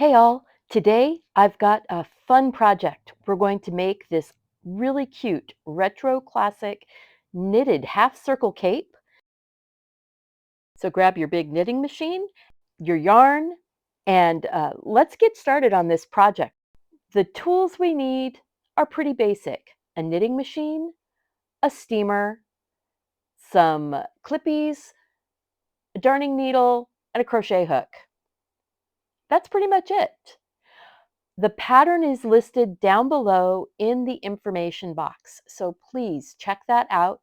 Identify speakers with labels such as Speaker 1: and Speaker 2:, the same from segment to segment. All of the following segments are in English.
Speaker 1: Hey all, today I've got a fun project. We're going to make this really cute retro classic knitted half circle cape. So grab your big knitting machine, your yarn, and let's get started on this project. The tools we need are pretty basic. A knitting machine, a steamer, some clippies, a darning needle, and a crochet hook. That's pretty much it. The pattern is listed down below in the information box, so please check that out.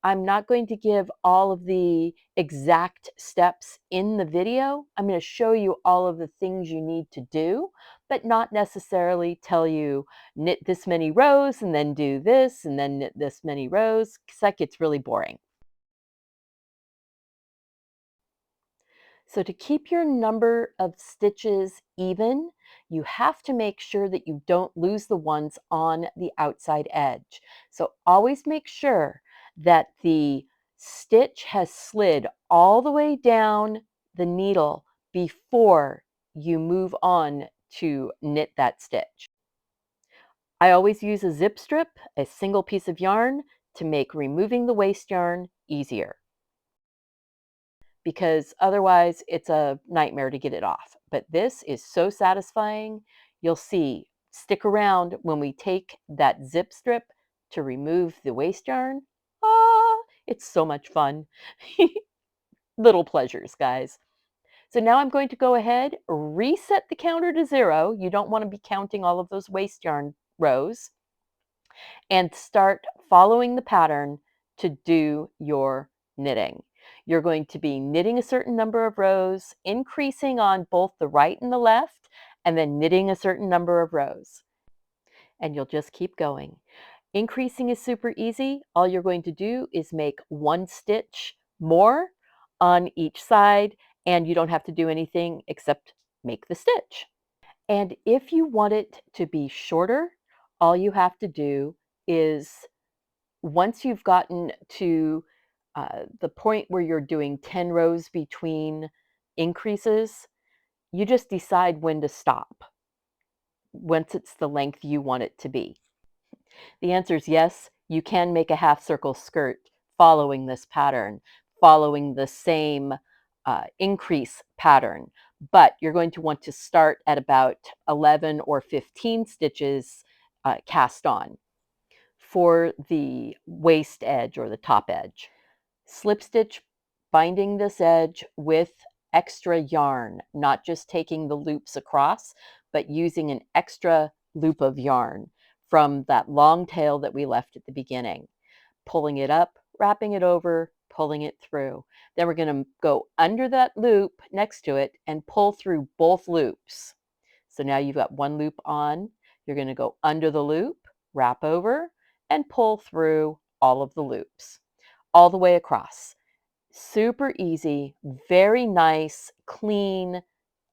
Speaker 1: I'm not going to give all of the exact steps in the video. I'm going to show you all of the things you need to do, but not necessarily tell you knit this many rows and then do this and then knit this many rows, because that gets really boring. So to keep your number of stitches even, you have to make sure that you don't lose the ones on the outside edge. So always make sure that the stitch has slid all the way down the needle before you move on to knit that stitch. I always use a zip strip, a single piece of yarn, to make removing the waste yarn easier, because otherwise it's a nightmare to get it off. But this is so satisfying. You'll see. Stick around when we take that zip strip to remove the waste yarn. Ah, it's so much fun. Little pleasures, guys. So now I'm going to go ahead, reset the counter to 0. You don't want to be counting all of those waste yarn rows, and start following the pattern to do your knitting. You're going to be knitting a certain number of rows, increasing on both the right and the left, and then knitting a certain number of rows. And you'll just keep going. Increasing is super easy. All you're going to do is make one stitch more on each side, and you don't have to do anything except make the stitch. And if you want it to be shorter, all you have to do is, once you've gotten to the point where you're doing 10 rows between increases, you just decide when to stop once it's the length you want it to be. The answer is yes, you can make a half circle skirt following this pattern, following the same increase pattern, but you're going to want to start at about 11 or 15 stitches cast on for the waist edge or the top edge. Slip stitch binding this edge with extra yarn, not just taking the loops across, but using an extra loop of yarn from that long tail that we left at the beginning. Pulling it up, wrapping it over, pulling it through. Then we're going to go under that loop next to it and pull through both loops. So now you've got one loop on. You're going to go under the loop, wrap over, and pull through all of the loops all the way across. Super easy, very nice, clean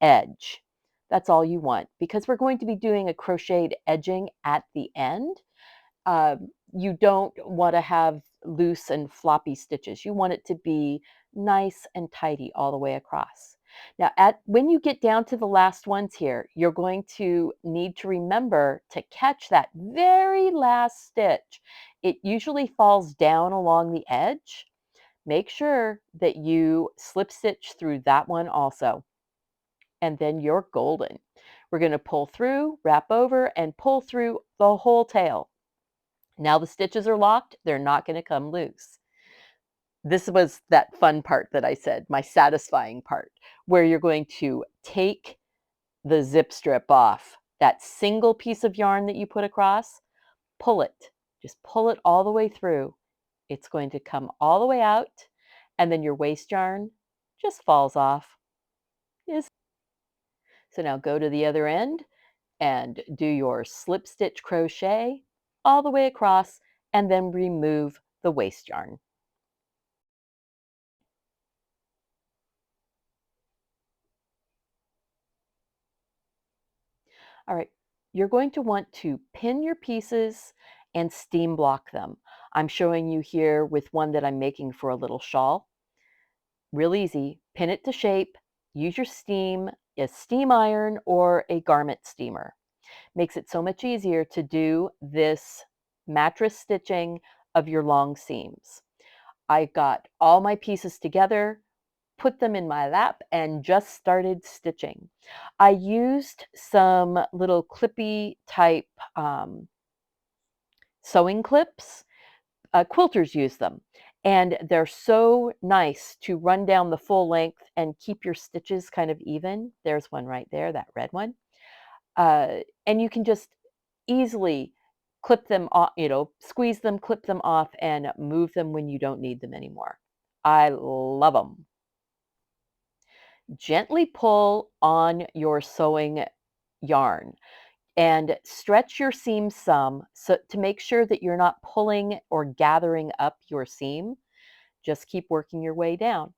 Speaker 1: edge. That's all you want, because we're going to be doing a crocheted edging at the end. You don't want to have loose and floppy stitches. You want it to be nice and tidy all the way across. Now, when you get down to the last ones here, you're going to need to remember to catch that very last stitch. It usually falls down along the edge. Make sure that you slip stitch through that one also, and then you're golden. We're going to pull through, wrap over, and pull through the whole tail. Now the stitches are locked, they're not going to come loose. This was that fun part that I said, my satisfying part, where you're going to take the zip strip off, that single piece of yarn that you put across, pull it, just pull it all the way through. It's going to come all the way out, and then your waste yarn just falls off. So now go to the other end and do your slip stitch crochet all the way across, and then remove the waste yarn. All right, you're going to want to pin your pieces and steam block them. I'm showing you here with one that I'm making for a little shawl. Real easy. Pin it to shape, use your steam a steam iron or a garment steamer. Makes it so much easier to do this mattress stitching of your long seams. I got all my pieces together, put them in my lap, and just started stitching. I used some little clippy type sewing clips. Quilters use them, and they're so nice to run down the full length and keep your stitches kind of even. There's one right there, that red one. And you can just easily clip them off, squeeze them, clip them off, and move them when you don't need them anymore. I love them. Gently pull on your sewing yarn and stretch your seam some so to make sure that you're not pulling or gathering up your seam. Just keep working your way down.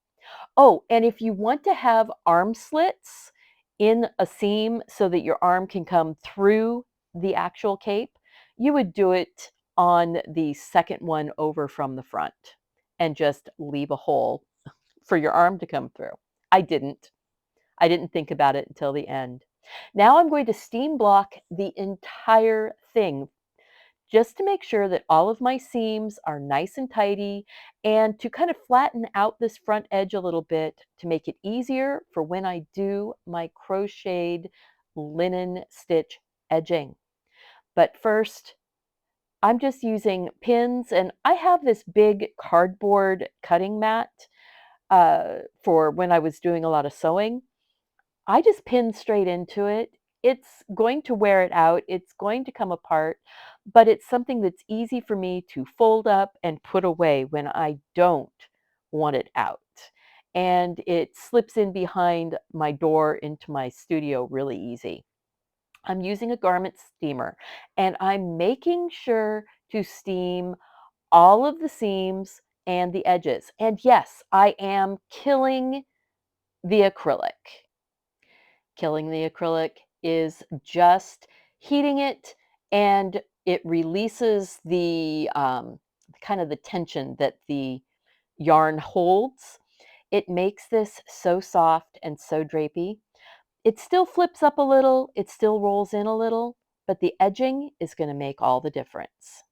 Speaker 1: Oh, and if you want to have arm slits in a seam so that your arm can come through the actual cape, you would do it on the second one over from the front and just leave a hole for your arm to come through. I didn't. I didn't think about it until the end. Now I'm going to steam block the entire thing just to make sure that all of my seams are nice and tidy and to kind of flatten out this front edge a little bit to make it easier for when I do my crocheted linen stitch edging. But first, I'm just using pins, and I have this big cardboard cutting mat for when I was doing a lot of sewing. I just pin straight into it. It's going to wear it out. It's going to come apart, but it's something that's easy for me to fold up and put away when I don't want it out. And it slips in behind my door into my studio really easy. I'm using a garment steamer and I'm making sure to steam all of the seams and the edges. And yes, I am killing the acrylic. Killing the acrylic is just heating it, and it releases the kind of the tension that the yarn holds. It makes this so soft and so drapey. It still flips up a little, it still rolls in a little, but the edging is going to make all the difference.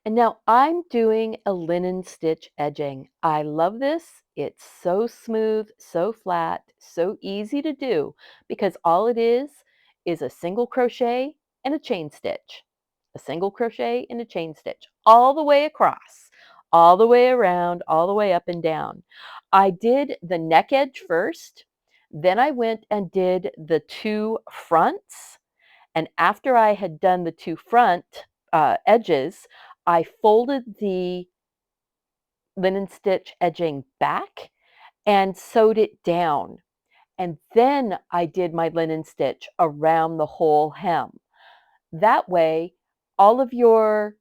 Speaker 1: And now I'm doing a linen stitch edging. I love this. It's so smooth, so flat, so easy to do because all it is a single crochet and a chain stitch. A single crochet and a chain stitch all the way across, all the way around, all the way up and down. I did the neck edge first, then I went and did the two fronts, and after I had done the two front edges, I folded the linen stitch edging back and sewed it down. And then I did my linen stitch around the whole hem. That way, all of your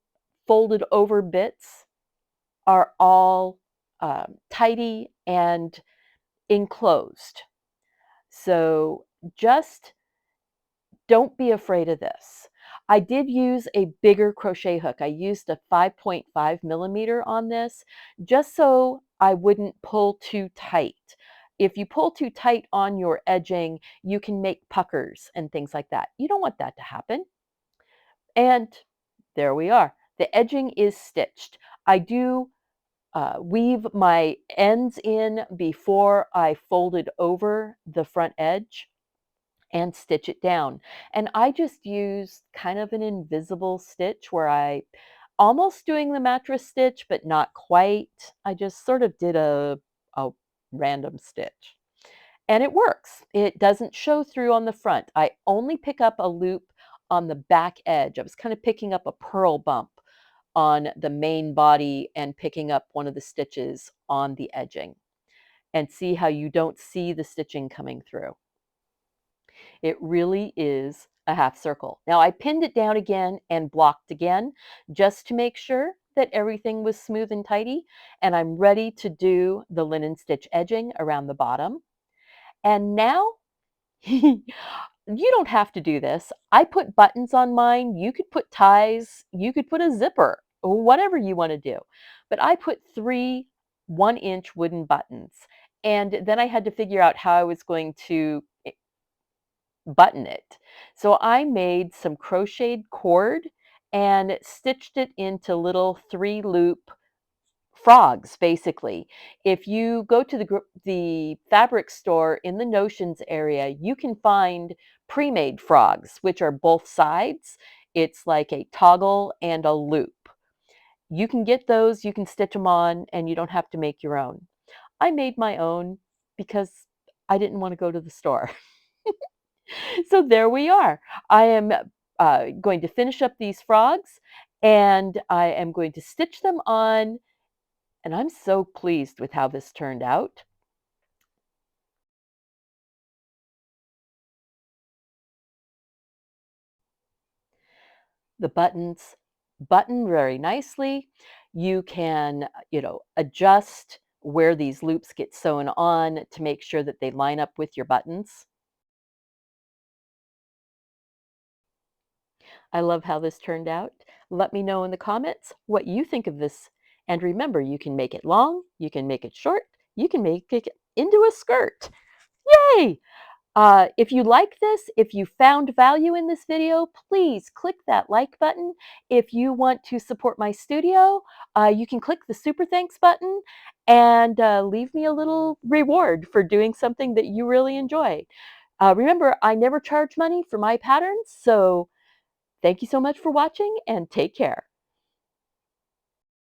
Speaker 1: folded over bits are all tidy and enclosed. So just don't be afraid of this. I did use a bigger crochet hook. I used a 5.5 millimeter on this just so I wouldn't pull too tight. If you pull too tight on your edging, you can make puckers and things like that. You don't want that to happen. And there we are. The edging is stitched. I do weave my ends in before I folded over the front edge and stitch it down. And I just use kind of an invisible stitch where I almost doing the mattress stitch, but not quite. I just sort of did a random stitch. And it works. It doesn't show through on the front. I only pick up a loop on the back edge. I was kind of picking up a purl bump on the main body and picking up one of the stitches on the edging. And see how you don't see the stitching coming through. It really is a half circle. Now I pinned it down again and blocked again just to make sure that everything was smooth and tidy. And I'm ready to do the linen stitch edging around the bottom. And now you don't have to do this. I put buttons on mine. You could put ties. You could put a zipper or whatever you want to do. But I put 3 1-inch wooden buttons. And then I had to figure out how I was going to button it. So I made some crocheted cord and stitched it into little 3-loop frogs, basically. If you go to the fabric store in the notions area, you can find pre-made frogs, which are both sides. It's like a toggle and a loop. You can get those, you can stitch them on, and you don't have to make your own. I made my own because I didn't want to go to the store. So there we are. I am going to finish up these frogs, and I am going to stitch them on, and I'm so pleased with how this turned out. The buttons button very nicely. You can, adjust where these loops get sewn on to make sure that they line up with your buttons. I love how this turned out. Let me know in the comments what you think of this. And remember, you can make it long, you can make it short, you can make it into a skirt. Yay! If you like this, if you found value in this video, please click that like button. If you want to support my studio, you can click the super thanks button and leave me a little reward for doing something that you really enjoy. Remember, I never charge money for my patterns, so thank you so much for watching and take care.